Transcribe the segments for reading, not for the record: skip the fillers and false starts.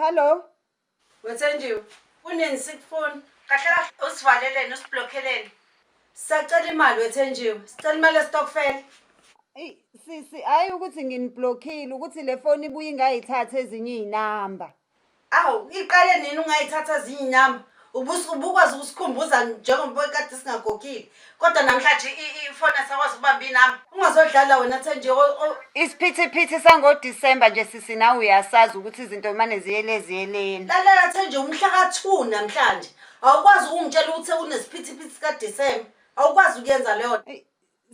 Hello. Wethenjiwe, kunini sikufuna? Kahle kahle usivaleleni usiblokeleni. Sicela imali Wethenjiwe. Sicela imali ye-stokvel. Sisi hayi ukuthi nginiblockile ukuthi le phone ibuye ingayithatha ezinye izinamba. Awu, iqale nini ungayithatha ezinye izinamba? Ubukwazi ukusikhumbuza njengoba kade singagogile. Kodwa namhlanje ifone asakwazi ukubamba inamba. Ungazodlala wena Thenjiwe. Isiphithiphithi sangoDisemba nje sisi nawe uyasazi ukuthi izinto manje ziyeleziyeleni. Lalela Thenjiwe umhla ka2 namhlanje. Awukwazi ukungitshela ukuthi kunesiphithiphithi kaDisemba. Awukwazi ukuyenza leyo nto.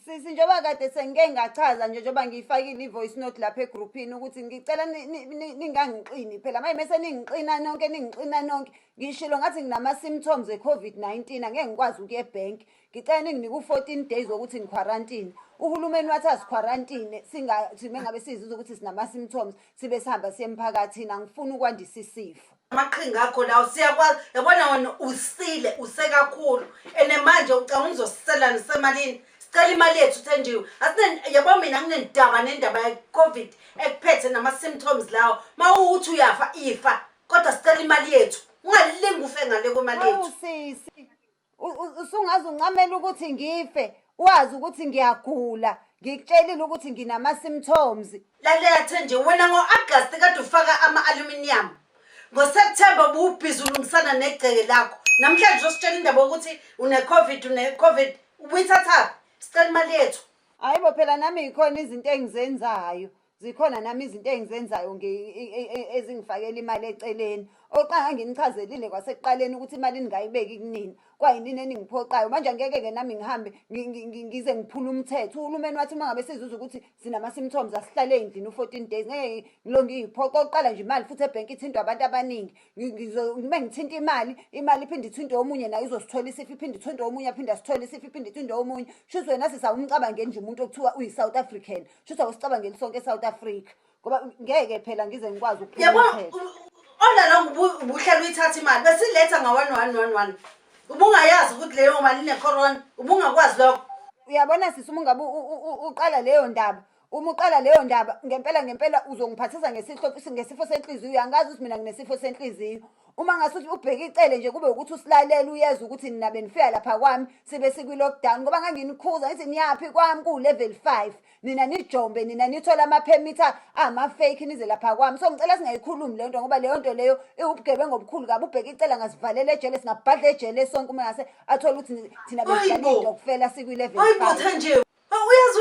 Sisi njengoba kade sengike ngachaza nje njengoba ngiyifakile ivoice note lapha egroupini ukuthi ngicela ningangiqini phela manje mase ningiqina nonke ngishilo ngathi nginama symptoms e-COVID-19 angeke ngikwazi ukuya ebank ngicela ninginike u14 days ukuthi ngiquarantine. Uhulumeni wathi asiquarantine singathi mengabe sizizwa ukuthi sinama symptoms sibe sihamba siye emphakathini angifuni ukwandisa isifo. Amaqhinga akho lawo siyakwazi yabona wena usile usekakhulu ene manje ucanga uzosisela nesemalini. Sicela imali yethu Thenjiwe. Yabo mina nginendaba nendaba ye-COVID ekuphethe nama-symptoms lawo. Mawukuthi uyafa ifa kodwa sicela imali yethu. Ungalilingi ufe ngale kwemali yethu. Sisi usungaze uncamela ukuthi ngife wazi ukuthi ngiyagula ngikutshelile ukuthi nginama-symptoms. Lalela Thenjiwe wena ngo-August kade ufaka ama-aluminium. NgoSeptember ubhizi ulungisana negceke lakho. Namhlanje usitshela indaba yokuthi une-COVID ubuyithatha. Sicela imali yethu. Hayibo phela nami yikhona izinto engizenzayo. Zikhona nami izinto engizenzayo ezingifakela imali eceleni. Oqanga nginichazelile kwasekuqaleni ukuthi imali ningayibeki kunini. Kwayinini eningiphoqayo. Manje angeke nami ngihambe ngize ngiphula umthetho. Uhulumeni wathi mangabe sizuzwa ukuthi sinama symptoms asihlale endlini u14 days. Ngeke ngilonge ngiyiphoqa oqala nje imali futhi ebhenki ithintwa abantu abaningi. Ngizongithinta imali iphinde ithinte omunye nayo izosithola isifo iphinde ithinte omunye aphinde asithole isifo iphinde ithinte omunye. Shuthi wena sisawumcabangeni nje umuntu okuthiwa uyi-South African. Shuthi awusicabangeli sonke eSouth Africa. Ngoba ngeke phela ngize ngikwazi ukuphula umthetho. Ona ubuhlala uyithatha imali besiletha nga-1111. Ubungayazi ukuthi leyo mali ine-corona ubungakwazi lokho. Uyabona sisi uma ungabe uqala leyo ndaba uma uqala leyo ndaba ngempela uzongiphathisa ngesifo senhliziyo. Uyangazi ukuthi mina nginesifo senhliziyo. Uma ngasuthi ubheka icele nje kube ukuthi usilalela uyeza ukuthi nina benifika lapha kwami sibe sikwi-lockdown ngoba nganginikhuza ngithi niyaphi kwami ku-level 5 nina nijombe nina nithola ama-permit ama-fake nize lapha kwami. So ngicela singayikhulumi le nto ngoba leyo nto leyo iwubugebengu obukhulu kabi. Ubheka icela ngasivalela ejele singabhadla ejele sonke uma ngase athole ukuthi thina besidlala intokufela sikwi-level 5. Hayibo Thenjiwe uyazi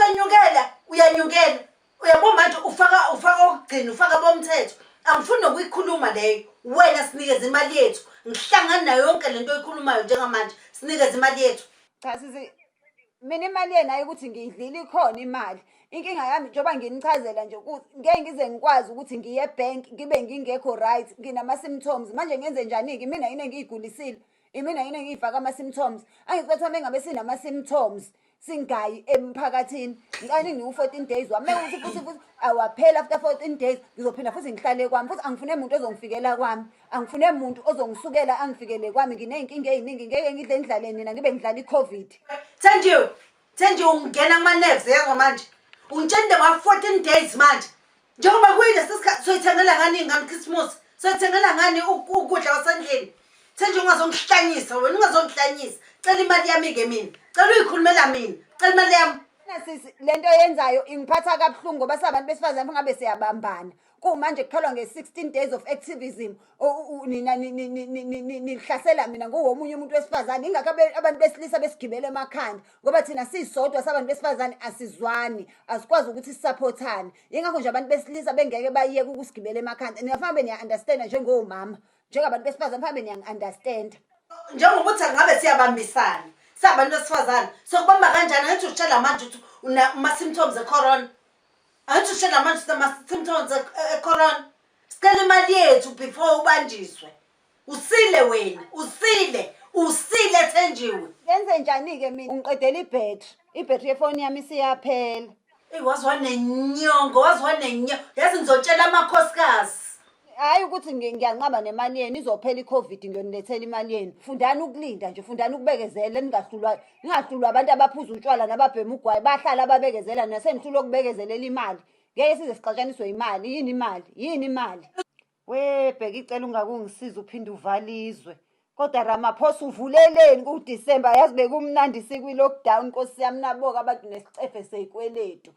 uyanyukela uyabo manje ufaka okugcina ufaka bomthetho. Angifuni nokuyikhuluma leyo. Wena sinikeze imali yethu. Ngihlangana nayo yonke lento oyikhulumayo njengamanje. Sinikeze imali yethu. Cha sisi mina imali yenayo ukuthi ngiyidlile ikhona imali. Inkinga yami njengoba nginichazela nje ukuthi ngeke ngize ngikwazi ukuthi ngiye ebank ngibe ngingekho right nginama symptoms. Manje ngenze njani-ke mina yini engiyigulisile imina yini engiyifaka ama-symptoms. Angicetha mengabe sinama symptoms singayi emphakathini ngani ngiwu14 days wame ukuthi futhi awaphela after 14 days ngizophinda futhi ngihlale kwami futhi angifune umuntu ozongifikela kwami angifune umuntu ozongisukela angifikele kwami ngineyinkinga eziningi ngeke ngidle ngidlale nina ngibe ngidlala i-COVID. Thenjiwe ungena kuma-nerves yezwa manje ungitshela ma-14 days manje njengoba kuyilesi sikhathi soyithengela ngani ngam-Christmas soyithengela ngani ukudla kwasendlini. Thenjiwe ungazongihlanyisa wena ungazongihlanyisa. Cela imali yami-ke mina cela uyikhulumela mina cela imali yami. Sisi lento yenzayo ingiphatha kabuhlungu ngoba sabantu besifazane ngabe siyabambana kumanje kukhalwa nge-16 days of activism nina nihlasela mina ngowomunye umuntu wesifazane ingakho abantu besilisa besigibele emakhanda ngoba thina sisodwa sabantu besifazane asizwani asikwazi ukuthi sisupportane. Ingakho nje abantu besilisa bengeke bayiyeke ukusigibela emakhanda. Niyafanele niya-understanda njengomama njengabantu besifazane mhlawumbe niya-understand njengokuthi ngabe siyabambisana sabantu besifazane sokubamba kanjani. Angithi utshela manje ukuthi una-symptoms e-corona. Angithi utshela manje ama-symptoms e-corona. Sicela imali yethu before ubanjiswe. Usile wena usile Thenjiwe. Yenze njani-ke mina ungiqedela ibhetri yefoni yami isiyaphela. Waziwa nenyongo yazi ngizotshela amakhosikazi. Hayi ukuthi ngiyanqaba nemali yenu izophela i-COVID ngiyonilethela imali yenu. Fundani ukulinda nje fundani ukubekezela ningahlulwa abantu abaphuza utshwala nababhema ugwayi bahlala ababekezela nasenihlulwa ukubekezelela imali. Ngeke size sixatshaniswe imali. Yini imali? Bheka icela ungakungisiza uphinde uvalizwe. Kodwa Ramaphosa uvuleleni kuDisemba yazi bekumnandi sikwi-lockdown Nkosi yami naboka abantu nesicefe sey'kweletu.